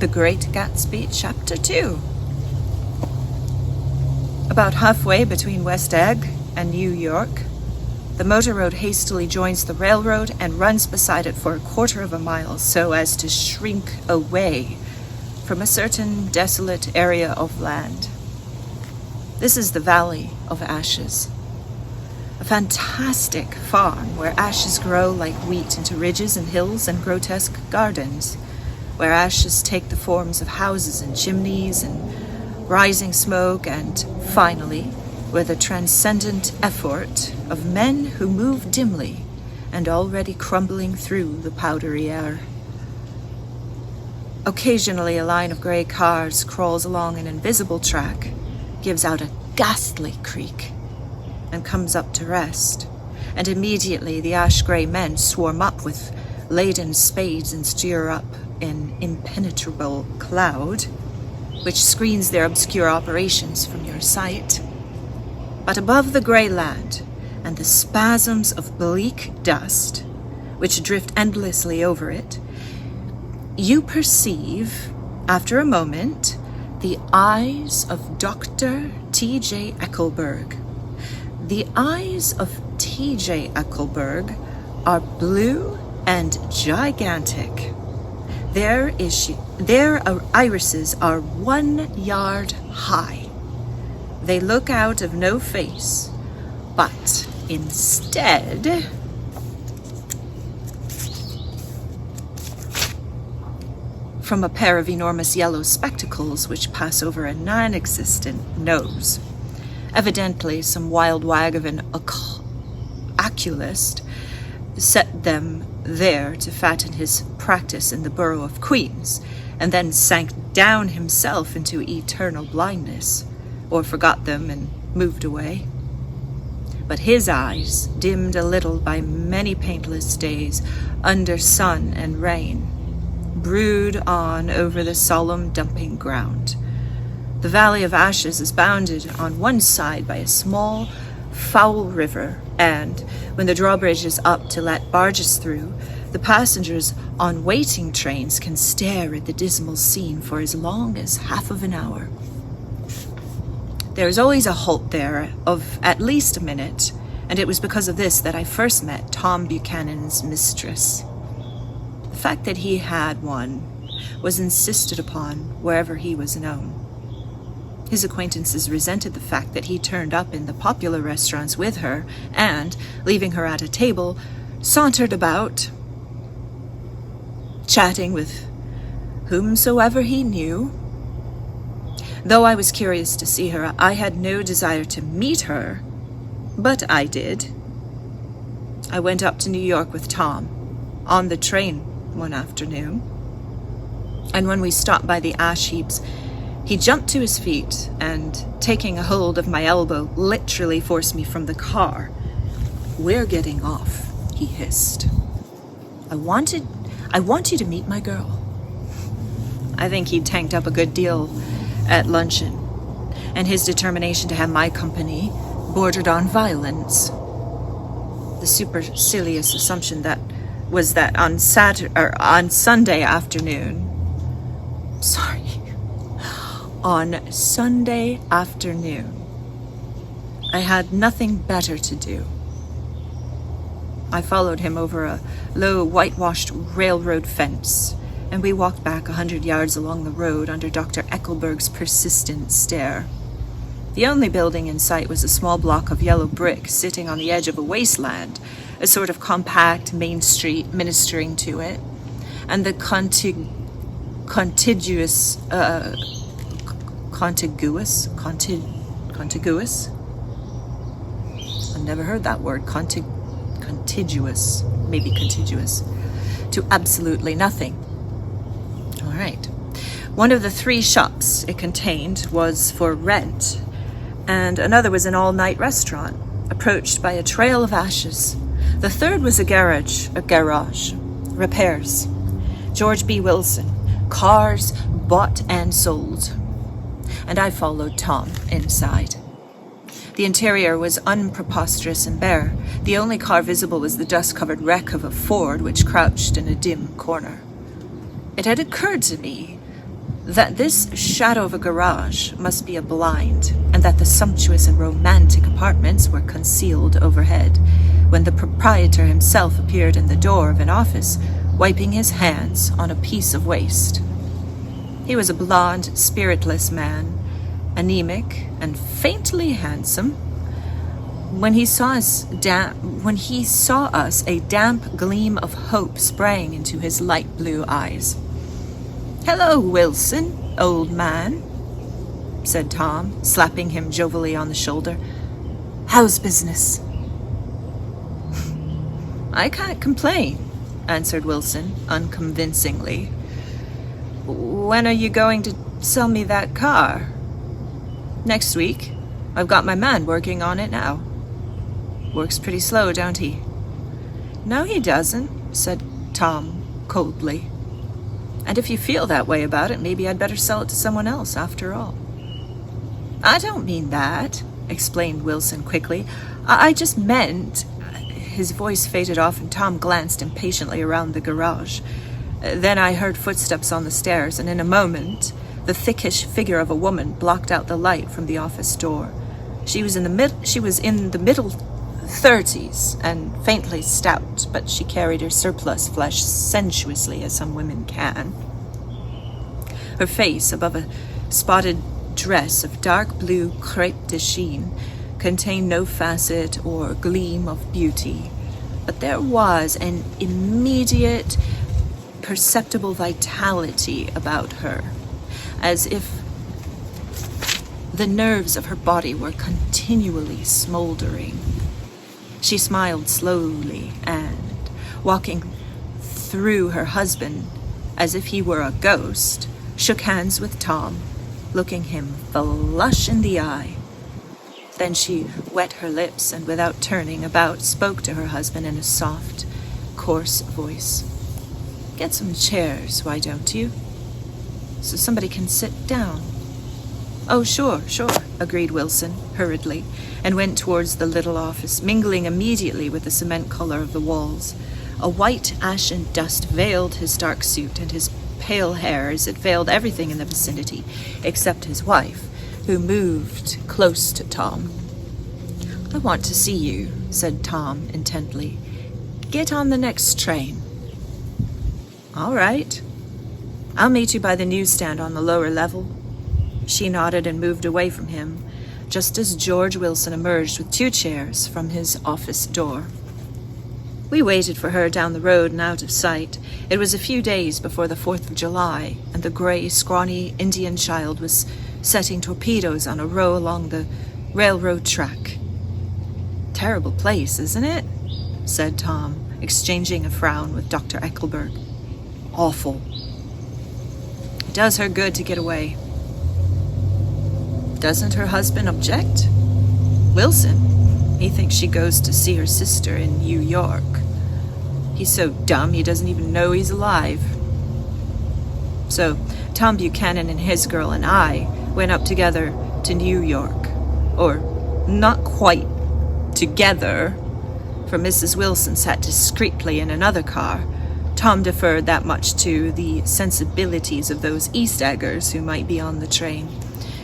The Great Gatsby Chapter 2. About halfway between West Egg and New York, the motor road hastily joins the railroad and runs beside it for a quarter of a mile so as to shrink away from a certain desolate area of land. This is the Valley of Ashes, a fantastic farm where ashes grow like wheat into ridges and hills and grotesque gardens, where ashes take the forms of houses and chimneys and rising smoke, and finally, with a transcendent effort of men who move dimly and already crumbling through the powdery air. Occasionally, a line of grey cars crawls along an invisible track, gives out a ghastly creak, and comes up to rest, and immediately the ash-grey men swarm up with laden spades and stir up an impenetrable cloud, which screens their obscure operations from your sight. But above the grey land and the spasms of bleak dust, which drift endlessly over it, you perceive, after a moment, the eyes of Dr. T.J. Eckelberg. The eyes of T.J. Eckelberg are blue and gigantic. Their irises are 1 yard high. They look out of no face, but instead from a pair of enormous yellow spectacles which pass over a non-existent nose. Evidently, some wild wag of an oculist set them there to fatten his practice in the borough of Queens, and then sank down himself into eternal blindness, or forgot them and moved away. But his eyes, dimmed a little by many paintless days under sun and rain, brood on over the solemn dumping ground. The Valley of Ashes is bounded on one side by a small, foul river, and when the drawbridge is up to let barges through, the passengers on waiting trains can stare at the dismal scene for as long as half of an hour. There is always a halt there of at least a minute, and it was because of this that I first met Tom Buchanan's mistress. The fact that he had one was insisted upon wherever he was known. His acquaintances resented the fact that he turned up in the popular restaurants with her and, leaving her at a table, sauntered about, chatting with whomsoever he knew. Though I was curious to see her, I had no desire to meet her, but I did. I went up to New York with Tom on the train one afternoon, and when we stopped by the ash heaps, he jumped to his feet and, taking a hold of my elbow, literally forced me from the car. "We're getting off," he hissed. I want you to meet my girl." I think he'd tanked up a good deal at luncheon, and his determination to have my company bordered on violence. The supercilious assumption was that on Sunday afternoon, I had nothing better to do. I followed him over a low, whitewashed railroad fence, and we walked back 100 yards along the road under Dr. Eckelberg's persistent stare. The only building in sight was a small block of yellow brick sitting on the edge of a wasteland, a sort of compact main street ministering to it, and the contiguous I've never heard that word. Contiguous, maybe contiguous, to absolutely nothing. All right. One of the 3 shops it contained was for rent, and another was an all-night restaurant, approached by a trail of ashes. The third was a garage, repairs. George B. Wilson, cars bought and sold. And I followed Tom inside. The interior was unpreposterous and bare. The only car visible was the dust-covered wreck of a Ford which crouched in a dim corner. It had occurred to me that this shadow of a garage must be a blind, and that the sumptuous and romantic apartments were concealed overhead, when the proprietor himself appeared in the door of an office, wiping his hands on a piece of waste. He was a blond, spiritless man, anemic and faintly handsome. When he saw us, a damp gleam of hope sprang into his light blue eyes. "Hello, Wilson, old man," said Tom, slapping him jovially on the shoulder. "How's business?" "I can't complain," answered Wilson, unconvincingly. "When are you going to sell me that car?" "Next week. I've got my man working on it now." "Works pretty slow, don't he?" "No, he doesn't," said Tom coldly. "And if you feel that way about it, maybe I'd better sell it to someone else after all." "I don't mean that," explained Wilson quickly. I just meant—" His voice faded off and Tom glanced impatiently around the garage. Then I heard footsteps on the stairs, and in a moment the thickish figure of a woman blocked out the light from the office door. She was in the middle 30s and faintly stout, but she carried her surplus flesh sensuously, as some women can. Her face, above a spotted dress of dark blue crepe de chine, contained no facet or gleam of beauty, but there was an immediate, perceptible vitality about her, as if the nerves of her body were continually smoldering. She smiled slowly and, walking through her husband as if he were a ghost, shook hands with Tom, looking him flush in the eye. Then she wet her lips and, without turning about, spoke to her husband in a soft, coarse voice. "Get some chairs, why don't you? So somebody can sit down." "Oh, sure," agreed Wilson, hurriedly, and went towards the little office, mingling immediately with the cement color of the walls. A white ashen dust veiled his dark suit and his pale hair as it veiled everything in the vicinity, except his wife, who moved close to Tom. "I want to see you," said Tom intently. "Get on the next train." "All right. I'll meet you by the newsstand on the lower level." She nodded and moved away from him, just as George Wilson emerged with 2 chairs from his office door. We waited for her down the road and out of sight. It was a few days before the 4th of July, and the gray, scrawny Indian child was setting torpedoes on a row along the railroad track. "Terrible place, isn't it?" said Tom, exchanging a frown with Dr. Eckelberg. "Awful. It does her good to get away." "Doesn't her husband object?" "Wilson, he thinks she goes to see her sister in New York. He's so dumb he doesn't even know he's alive." So Tom Buchanan and his girl and I went up together to New York. Or not quite together, for Mrs. Wilson sat discreetly in another car. Tom deferred that much to the sensibilities of those East Eggers who might be on the train.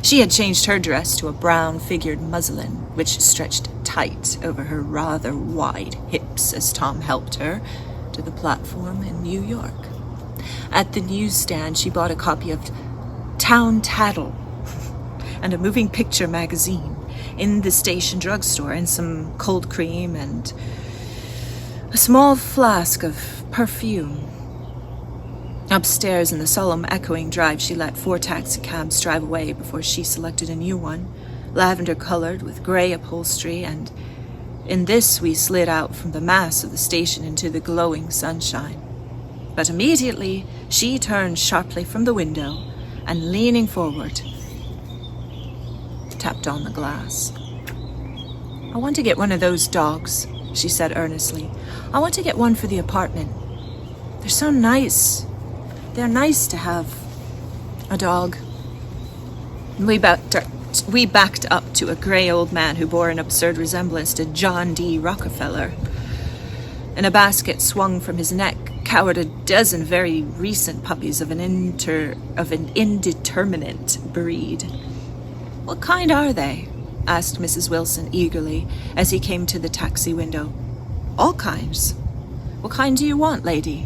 She had changed her dress to a brown-figured muslin, which stretched tight over her rather wide hips as Tom helped her to the platform in New York. At the newsstand, she bought a copy of Town Tattle and a moving picture magazine. In the station drugstore, and some cold cream and a small flask of perfume. Upstairs in the solemn, echoing drive, she let 4 taxicabs drive away before she selected a new one, lavender-colored with gray upholstery, and in this we slid out from the mass of the station into the glowing sunshine. But immediately she turned sharply from the window and, leaning forward, tapped on the glass. "I want to get one of those dogs," she said earnestly. "I want to get one for the apartment. They're so nice. They're nice to have a dog." We backed up to a gray old man who bore an absurd resemblance to John D. Rockefeller. In a basket swung from his neck, devoured a dozen very recent puppies of an indeterminate breed. What kind are they? Asked Mrs. Wilson eagerly as he came to the taxi window. All kinds. What kind do you want, lady?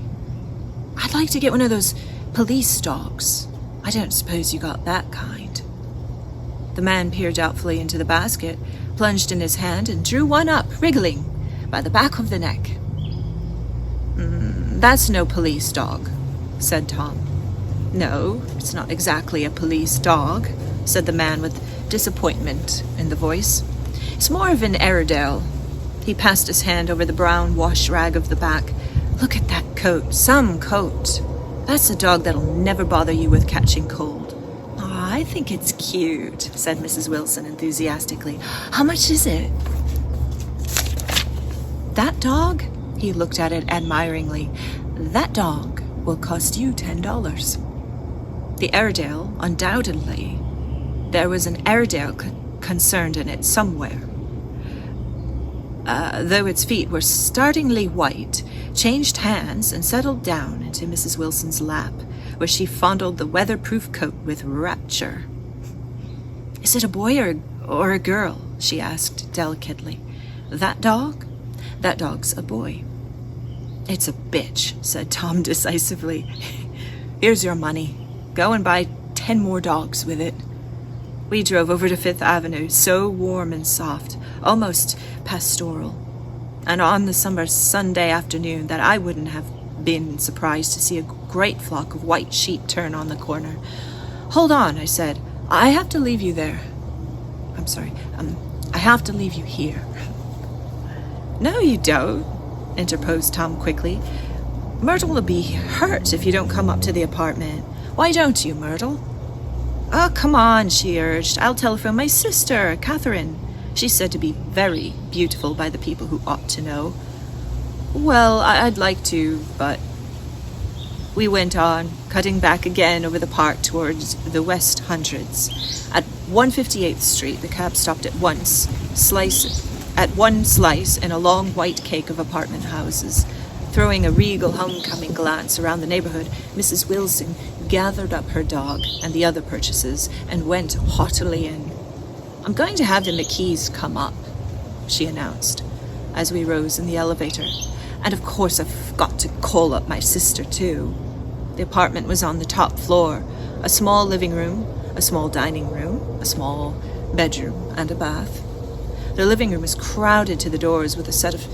I'd like to get one of those police dogs. I don't suppose you got that kind. The man peered doubtfully into the basket, plunged in his hand, and drew one up, wriggling, by the back of the neck. That's no police dog, said Tom. No, it's not exactly a police dog, said the man with disappointment in the voice. It's more of an Airedale. He passed his hand over the brown wash rag of the back. Look at that coat, some coat. That's a dog that'll never bother you with catching cold. Oh, I think it's cute, said Mrs. Wilson enthusiastically. How much is it? That dog? He looked at it admiringly. That dog will cost you $10. The Airedale, undoubtedly. There was an Airedale concerned in it somewhere. Though its feet were startlingly white, changed hands and settled down into Mrs. Wilson's lap, where she fondled the weatherproof coat with rapture. Is it a boy or a girl? She asked delicately. That dog? That dog's a boy. It's a bitch, said Tom decisively. Here's your money. Go and buy 10 more dogs with it. We drove over to Fifth Avenue, so warm and soft, almost pastoral. And on the summer Sunday afternoon that I wouldn't have been surprised to see a great flock of white sheep turn on the corner. Hold on, I said. I have to leave you there. I'm sorry. I have to leave you here. No, you don't, interposed Tom quickly. Myrtle will be hurt if you don't come up to the apartment. Why don't you, Myrtle? Oh, come on, she urged. I'll telephone my sister, Catherine. She's said to be very beautiful by the people who ought to know. Well, I'd like to, but... We went on, cutting back again over the park towards the West Hundreds. At 158th Street, the cab stopped at one slice in a long white cake of apartment houses. Throwing a regal homecoming glance around the neighborhood, Mrs. Wilson gathered up her dog and the other purchases and went haughtily in. I'm going to have the McKees come up, she announced, as we rose in the elevator. And of course I've got to call up my sister, too. The apartment was on the top floor, a small living room, a small dining room, a small bedroom, and a bath. The living room was crowded to the doors with a set of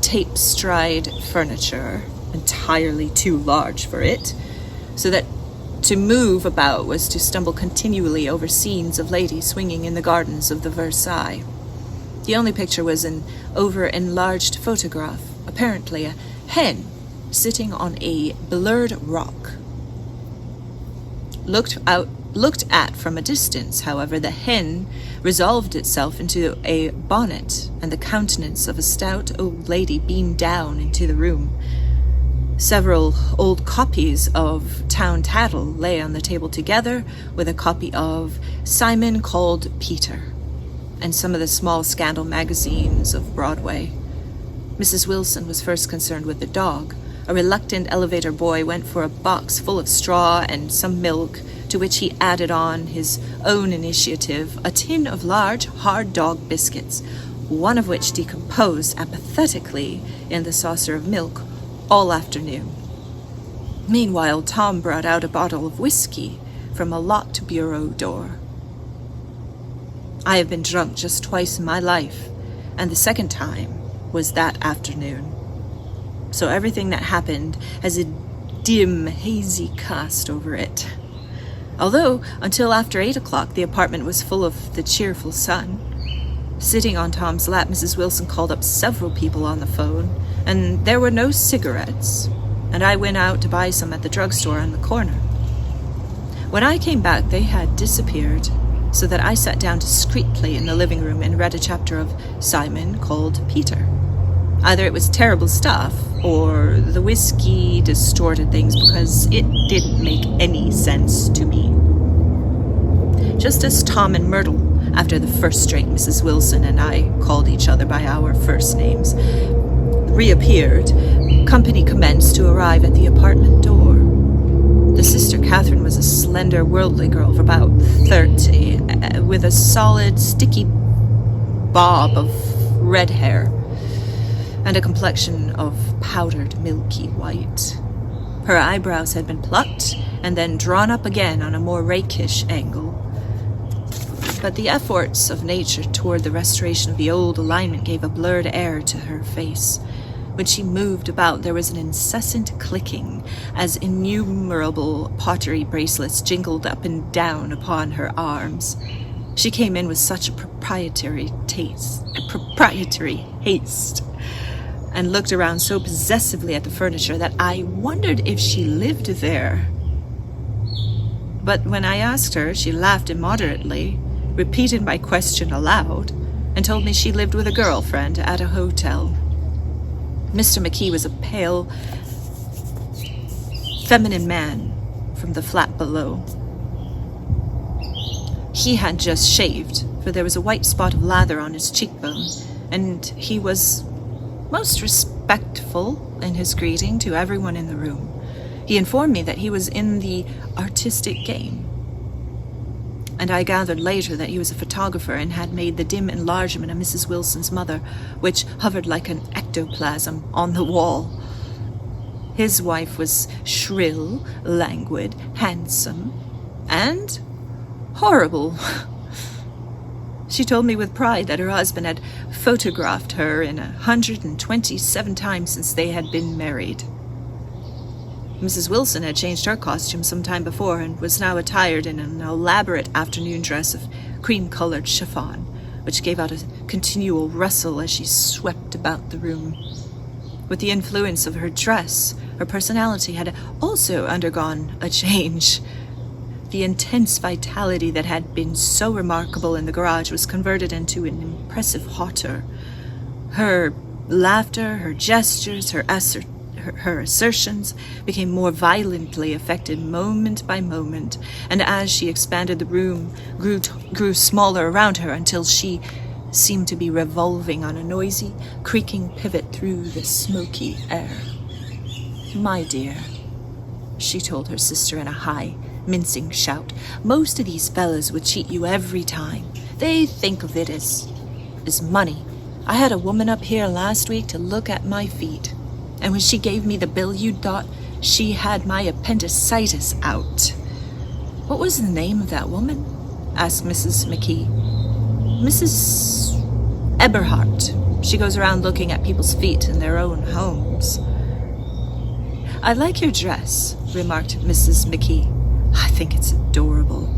tape-stride furniture, entirely too large for it, so that to move about was to stumble continually over scenes of ladies swinging in the gardens of the Versailles. The only picture was an over-enlarged photograph, apparently a hen sitting on a blurred rock. Looked at from a distance, however, the hen resolved itself into a bonnet, and the countenance of a stout old lady beamed down into the room. Several old copies of Town Tattle lay on the table together with a copy of Simon Called Peter, and some of the small scandal magazines of Broadway. Mrs. Wilson was first concerned with the dog. A reluctant elevator boy went for a box full of straw and some milk, to which he added on his own initiative a tin of large, hard dog biscuits, one of which decomposed apathetically in the saucer of milk all afternoon. Meanwhile, Tom brought out a bottle of whiskey from a locked bureau door. I have been drunk just twice in my life, and the second time was that afternoon. So everything that happened has a dim, hazy cast over it. Although, until after 8 o'clock, the apartment was full of the cheerful sun. Sitting on Tom's lap, Mrs. Wilson called up several people on the phone, and there were no cigarettes, and I went out to buy some at the drugstore on the corner. When I came back, they had disappeared, so that I sat down discreetly in the living room and read a chapter of Simon Called Peter. Either it was terrible stuff, or the whiskey distorted things because it didn't make any sense to me. Just as Tom and Myrtle, after the first drink, Mrs. Wilson and I called each other by our first names. reappeared, company commenced to arrive at the apartment door. The sister Catherine was a slender, worldly girl of about 30, with a solid, sticky bob of red hair and a complexion of powdered, milky white. Her eyebrows had been plucked and then drawn up again on a more rakish angle. But the efforts of nature toward the restoration of the old alignment gave a blurred air to her face. When she moved about, there was an incessant clicking as innumerable pottery bracelets jingled up and down upon her arms. She came in with such a proprietary haste, and looked around so possessively at the furniture that I wondered if she lived there. But when I asked her, she laughed immoderately, repeated my question aloud, and told me she lived with a girlfriend at a hotel. Mr. McKee was a pale, feminine man from the flat below. He had just shaved, for there was a white spot of lather on his cheekbone, and he was most respectful in his greeting to everyone in the room. He informed me that he was in the artistic game, and I gathered later that he was a photographer and had made the dim enlargement of Mrs. Wilson's mother, which hovered like an ectoplasm on the wall. His wife was shrill, languid, handsome, and horrible. She told me with pride that her husband had photographed her in 127 times since they had been married. Mrs. Wilson had changed her costume some time before and was now attired in an elaborate afternoon dress of cream-colored chiffon, which gave out a continual rustle as she swept about the room. With the influence of her dress, her personality had also undergone a change. The intense vitality that had been so remarkable in the garage was converted into an impressive hauteur. Her laughter, her gestures, her assertions became more violently affected moment by moment, and as she expanded, the room grew smaller around her until she seemed to be revolving on a noisy, creaking pivot through the smoky air. "My dear," she told her sister in a high, mincing shout, "most of these fellas would cheat you every time. They think of it as money. I had a woman up here last week to look at my feet, and when she gave me the bill, you'd thought she had my appendicitis out." "What was the name of that woman?" asked Mrs. McKee. "Mrs. Eberhardt. She goes around looking at people's feet in their own homes." "I like your dress," remarked Mrs. McKee. "I think it's adorable."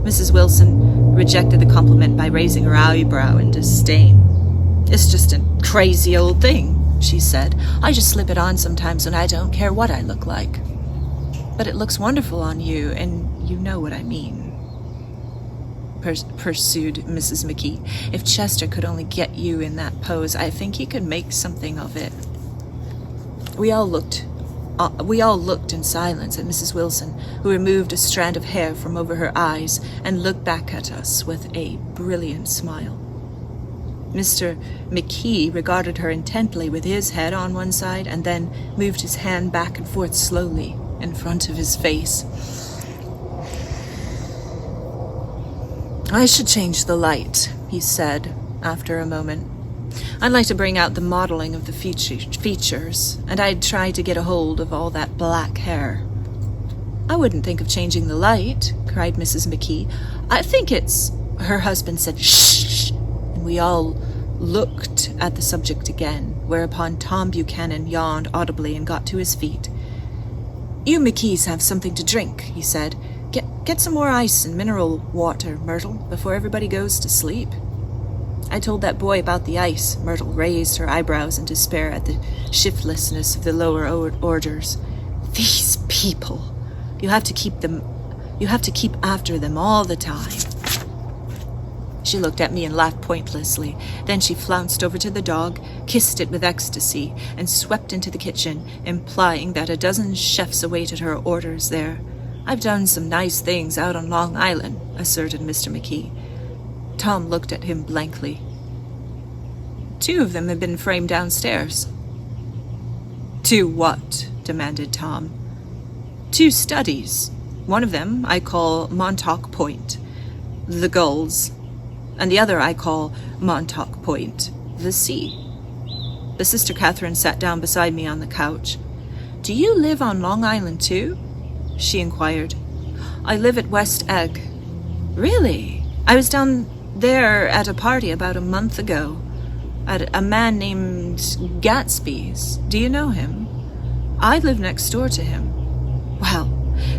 Mrs. Wilson rejected the compliment by raising her eyebrow in disdain. "It's just a crazy old thing," she said. "I just slip it on sometimes when I don't care what I look like." "But it looks wonderful on you, and you know what I mean," pursued Mrs. McKee. "If Chester could only get you in that pose, I think he could make something of it." We all looked in silence at Mrs. Wilson, who removed a strand of hair from over her eyes and looked back at us with a brilliant smile. Mr. McKee regarded her intently with his head on one side and then moved his hand back and forth slowly in front of his face. "I should change the light," he said after a moment. "I'd like to bring out the modeling of the features, and I'd try to get a hold of all that black hair." "I wouldn't think of changing the light," cried Mrs. McKee. "I think it's—" Her husband said, "Shh!" and we all looked at the subject again, whereupon Tom Buchanan yawned audibly and got to his feet. "You McKees have something to drink," he said. Get some more ice and mineral water, Myrtle, before everybody goes to sleep." I told that boy about the ice. Myrtle raised her eyebrows in despair at the shiftlessness of the lower orders. "These people! You have to keep after them all the time." She looked at me and laughed pointlessly. Then she flounced over to the dog, kissed it with ecstasy, and swept into the kitchen, implying that a dozen chefs awaited her orders there. "I've done some nice things out on Long Island," asserted Mr. McKee. Tom looked at him blankly. "2 of them have been framed downstairs," "To what?" demanded Tom. "To studies. One of them I call Montauk Point, the gulls, and the other I call Montauk Point, the sea." The Sister Catherine sat down beside me on the couch. "Do you live on Long Island, too?" she inquired. "I live at West Egg." "Really? I was down there at a party about a month ago, at a man named Gatsby's. Do you know him?" "I live next door to him." "Well,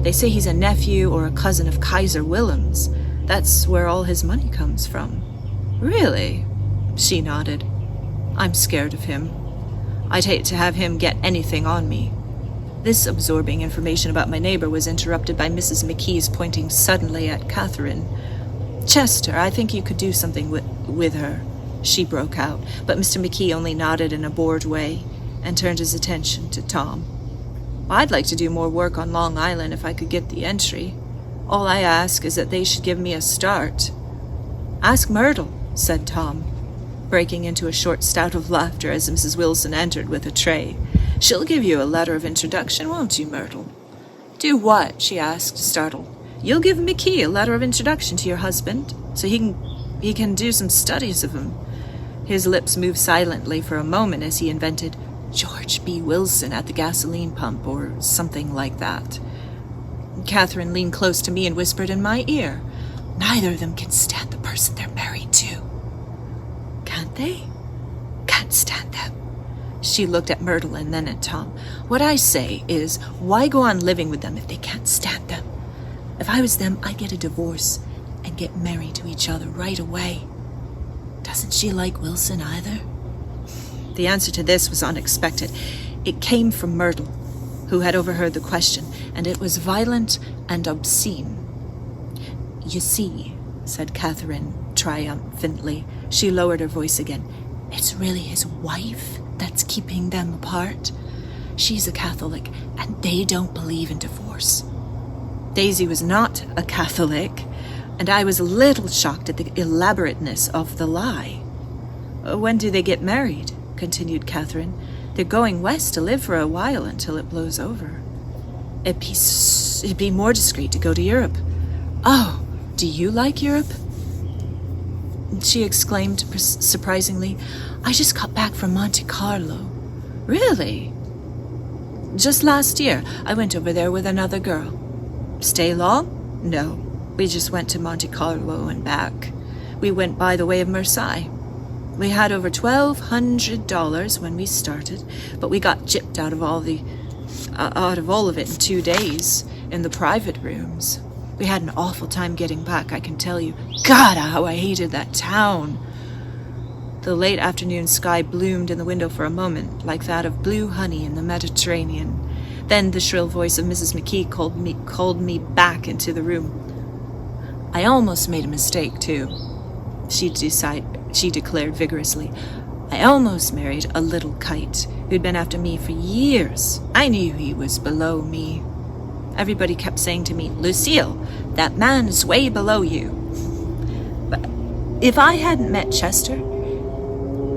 they say he's a nephew or a cousin of Kaiser Wilhelm's. That's where all his money comes from." "Really?" She nodded. "I'm scared of him. I'd hate to have him get anything on me." This absorbing information about my neighbor was interrupted by Mrs. McKee's pointing suddenly at Catherine. "Chester, I think you could do something with her," she broke out, but Mr. McKee only nodded in a bored way and turned his attention to Tom. "I'd like to do more work on Long Island if I could get the entry. All I ask is that they should give me a start." "Ask Myrtle," said Tom, breaking into a short spout of laughter as Mrs. Wilson entered with a tray. "She'll give you a letter of introduction, won't you, Myrtle?" "Do what?" she asked, startled. "You'll give McKee a letter of introduction to your husband, so he can do some studies of him." His lips moved silently for a moment as he invented George B. Wilson at the gasoline pump or something like that. Catherine leaned close to me and whispered in my ear, "Neither of them can stand the person they're married to." "Can't they?" "Can't stand them." She looked at Myrtle and then at Tom. "What I say is, why go on living with them if they can't stand them? If I was them, I'd get a divorce and get married to each other right away. Doesn't she like Wilson either?" The answer to this was unexpected. It came from Myrtle, who had overheard the question, and it was violent and obscene. "You see," said Catherine triumphantly. She lowered her voice again. "It's really his wife that's keeping them apart. She's a Catholic, and they don't believe in divorce." Daisy was not a Catholic, and I was a little shocked at the elaborateness of the lie. "When do they get married?" continued Catherine. "They're going west to live for a while until it blows over. It'd be more discreet to go to Europe." "Oh, do you like Europe?" she exclaimed surprisingly. "I just got back from Monte Carlo." "Really?" "Just last year. I went over there with another girl." "Stay long?" "No. We just went to Monte Carlo and back. We went by the way of Marseille. We had over $1,200 when we started, but we got gypped out of all of it in 2 days in the private rooms. We had an awful time getting back, I can tell you. God, how I hated that town." The late afternoon sky bloomed in the window for a moment, like that of blue honey in the Mediterranean. Then the shrill voice of Mrs. McKee called me back into the room. "I almost made a mistake, too," she declared vigorously. "I almost married a little kite who'd been after me for years. I knew he was below me. Everybody kept saying to me, 'Lucille, that man is way below you.' But if I hadn't met Chester,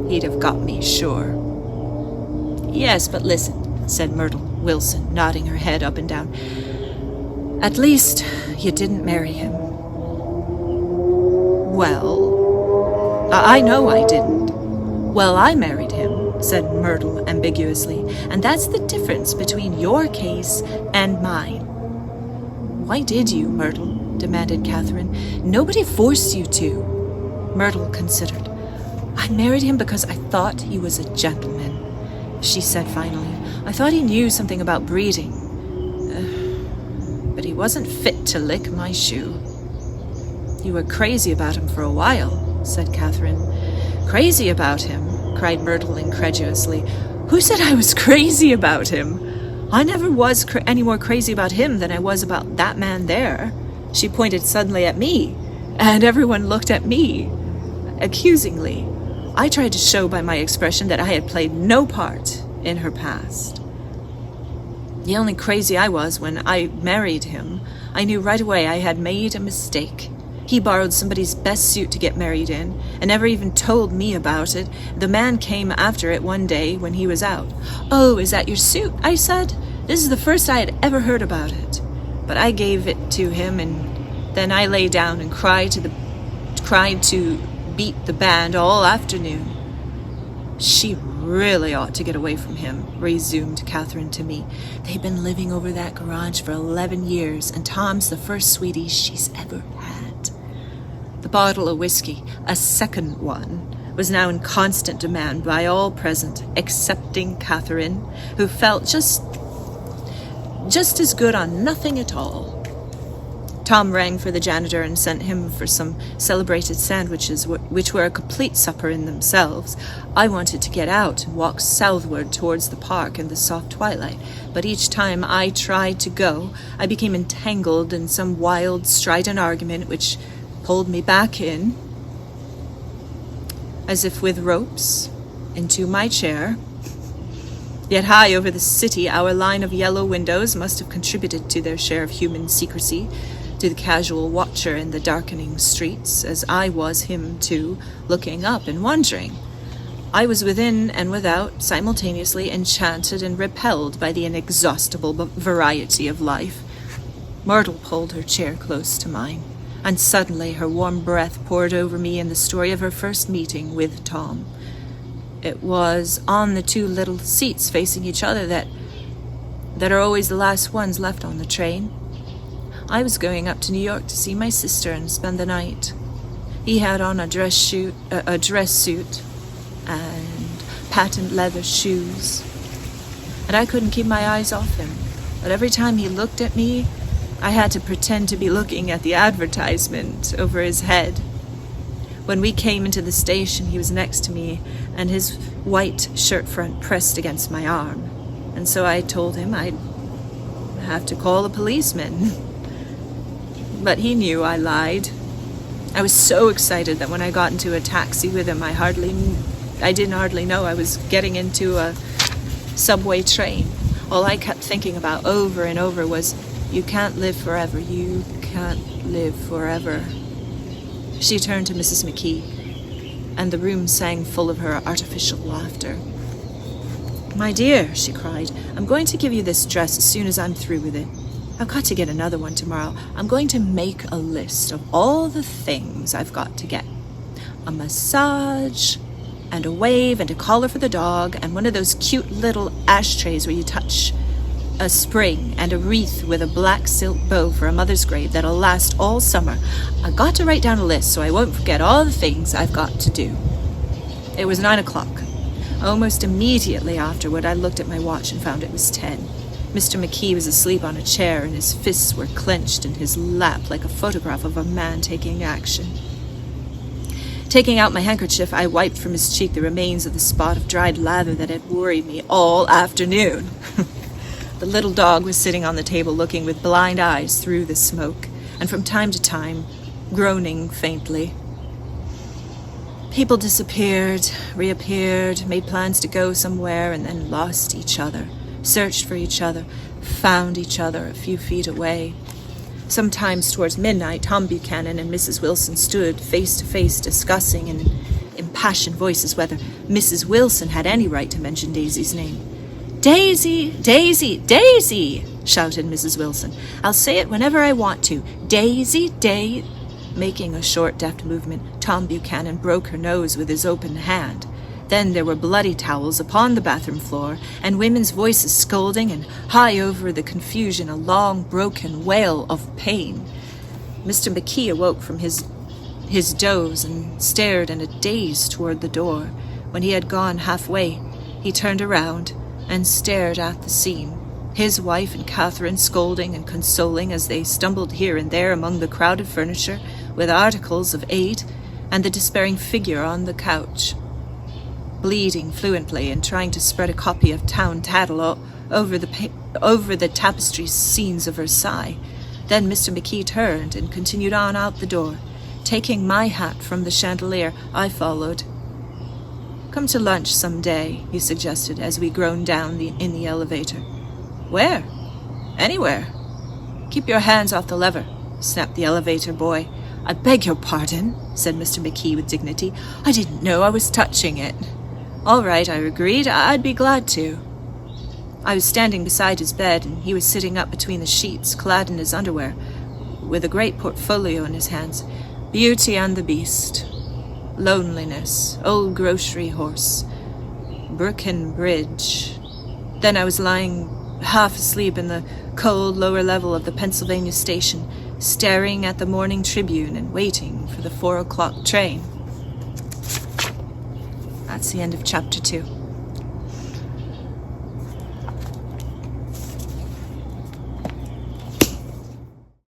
he'd have got me, sure." "Yes, but listen," said Myrtle Wilson, nodding her head up and down. "At least you didn't marry him." "Well, I know I didn't." "Well, I married him," said Myrtle ambiguously, "and that's the difference between your case and mine." "Why did you, Myrtle?" demanded Catherine. "Nobody forced you to." Myrtle considered. "I married him because I thought he was a gentleman," she said finally. "I thought he knew something about breeding. But he wasn't fit to lick my shoe." "You were crazy about him for a while," said Catherine. "Crazy about him?" cried Myrtle incredulously. "Who said I was crazy about him? I never was any more crazy about him than I was about that man there." She pointed suddenly at me, and everyone looked at me accusingly. I tried to show by my expression that I had played no part in her past. "The only crazy I was when I married him. I knew right away I had made a mistake. He borrowed somebody's best suit to get married in, and never even told me about it. The man came after it one day when he was out. "Oh, is that your suit?" I said. This is the first I had ever heard about it. But I gave it to him, and then I lay down and cried to beat the band all afternoon. "She really ought to get away from him," resumed Catherine to me. "They've been living over that garage for 11 years, and Tom's the first sweetie she's ever had." The bottle of whiskey, a second one, was now in constant demand by all present, excepting Catherine, who felt just as good on nothing at all. Tom rang for the janitor and sent him for some celebrated sandwiches, which were a complete supper in themselves. I wanted to get out and walk southward towards the park in the soft twilight, but each time I tried to go, I became entangled in some wild, strident argument which pulled me back in, as if with ropes, into my chair. Yet high over the city, our line of yellow windows must have contributed to their share of human secrecy, to the casual watcher in the darkening streets, as I was him too, looking up and wondering. I was within and without, simultaneously enchanted and repelled by the inexhaustible variety of life. Myrtle pulled her chair close to mine, and suddenly her warm breath poured over me in the story of her first meeting with Tom. It was on the two little seats facing each other that are always the last ones left on the train. I was going up to New York to see my sister and spend the night. He had on a dress suit and patent leather shoes, and I couldn't keep my eyes off him. But every time he looked at me, I had to pretend to be looking at the advertisement over his head. When we came into the station, he was next to me, and his white shirt front pressed against my arm. And so I told him I'd have to call a policeman. But he knew I lied. I was so excited that when I got into a taxi with him, I didn't hardly know I was getting into a subway train. All I kept thinking about over and over was, "You can't live forever, you can't live forever." She turned to Mrs. McKee, and the room sang full of her artificial laughter. "My dear," she cried, "I'm going to give you this dress as soon as I'm through with it. I've got to get another one tomorrow. I'm going to make a list of all the things I've got to get. A massage, and a wave, and a collar for the dog, and one of those cute little ashtrays where you touch a spring, and a wreath with a black silk bow for a mother's grave that'll last all summer. I've got to write down a list so I won't forget all the things I've got to do." It was 9 o'clock. Almost immediately afterward, I looked at my watch and found it was 10. Mr. McKee was asleep on a chair, and his fists were clenched in his lap like a photograph of a man taking action. Taking out my handkerchief, I wiped from his cheek the remains of the spot of dried lather that had worried me all afternoon. The little dog was sitting on the table looking with blind eyes through the smoke, and from time to time groaning faintly. People disappeared, reappeared, made plans to go somewhere, and then lost each other, searched for each other, found each other a few feet away. Sometimes towards midnight, Tom Buchanan and Mrs. Wilson stood face to face discussing in impassioned voices whether Mrs. Wilson had any right to mention Daisy's name. "Daisy, Daisy, Daisy!" shouted Mrs. Wilson. "I'll say it whenever I want to. Daisy, Making a short, deft movement, Tom Buchanan broke her nose with his open hand. Then there were bloody towels upon the bathroom floor, and women's voices scolding, and high over the confusion a long, broken wail of pain. Mr. McKee awoke from his doze and stared in a daze toward the door. When he had gone halfway, he turned around and stared at the scene, his wife and Catherine scolding and consoling as they stumbled here and there among the crowded furniture with articles of aid, and the despairing figure on the couch, bleeding fluently and trying to spread a copy of Town Tattle over the tapestry scenes of Versailles. Then Mr. McKee turned and continued on out the door. Taking my hat from the chandelier, I followed. "Come to lunch some day," he suggested as we groaned down in the elevator. "Where?" "Anywhere." "Keep your hands off the lever," snapped the elevator boy. "I beg your pardon," said Mr. McKee with dignity. "I didn't know I was touching it." "All right," I agreed. "I'd be glad to." I was standing beside his bed, and he was sitting up between the sheets, clad in his underwear, with a great portfolio in his hands. Beauty and the Beast, Loneliness, Old Grocery Horse, Brooklyn Bridge. Then I was lying half asleep in the cold lower level of the Pennsylvania station, staring at the Morning Tribune and waiting for the 4 o'clock train. That's the end of chapter 2.